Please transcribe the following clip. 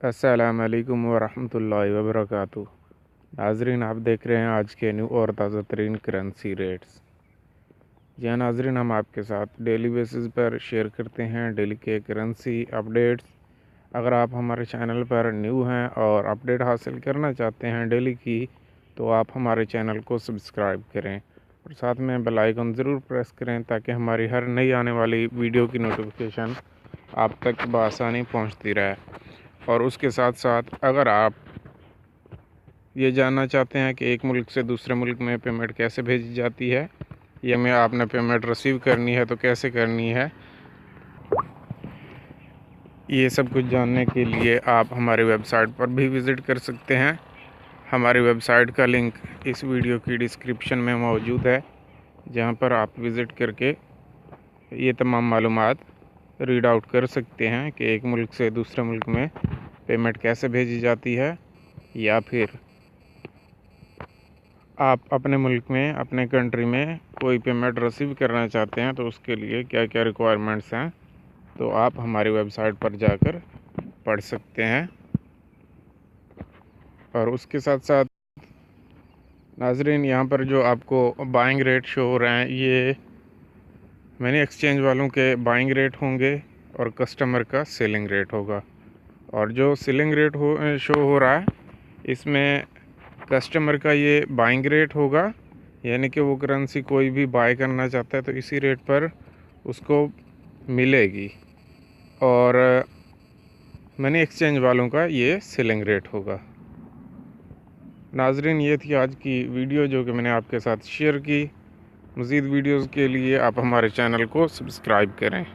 अस्सलाम वालेकुम वरहमतुल्लाहि वबरकातुहू। नाजरीन, आप देख रहे हैं आज के न्यू और ताज़ा तरीन करेंसी रेट्स। जी हाँ नाजरीन, हम आपके साथ डेली बेसिस पर शेयर करते हैं डेली के करेंसी अपडेट्स। अगर आप हमारे चैनल पर न्यू हैं और अपडेट हासिल करना चाहते हैं डेली की, तो आप हमारे चैनल को सब्सक्राइब करें और साथ में बेल आइकन ज़रूर प्रेस करें ताकि हमारी हर नई आने वाली वीडियो की नोटिफिकेशन आप तक बआसानी पहुँचती रहे। और उसके साथ साथ अगर आप ये जानना चाहते हैं कि एक मुल्क से दूसरे मुल्क में पेमेंट कैसे भेजी जाती है या में आपने पेमेंट रिसीव करनी है तो कैसे करनी है, ये सब कुछ जानने के लिए आप हमारी वेबसाइट पर भी विज़िट कर सकते हैं। हमारी वेबसाइट का लिंक इस वीडियो की डिस्क्रिप्शन में मौजूद है, जहां पर आप विज़िट करके ये तमाम मालूमात रीड आउट कर सकते हैं कि एक मुल्क से दूसरे मुल्क में पेमेंट कैसे भेजी जाती है, या फिर आप अपने मुल्क में अपने कंट्री में कोई पेमेंट रिसीव करना चाहते हैं तो उसके लिए क्या क्या रिक्वायरमेंट्स हैं, तो आप हमारी वेबसाइट पर जाकर पढ़ सकते हैं। और उसके साथ साथ नाजरीन, यहाँ पर जो आपको बाइंग रेट शो हो रहे हैं, ये मनी एक्सचेंज वालों के बाइंग रेट होंगे और कस्टमर का सेलिंग रेट होगा। और जो सेलिंग रेट शो हो रहा है, इसमें कस्टमर का ये बाइंग रेट होगा, यानी कि वो करेंसी कोई भी बाय करना चाहता है तो इसी रेट पर उसको मिलेगी। और मनी एक्सचेंज वालों का ये सेलिंग रेट होगा। नाजरीन, ये थी आज की वीडियो जो कि मैंने आपके साथ शेयर की। मज़ीद वीडियोज़ के लिए आप हमारे चैनल को सब्सक्राइब करें।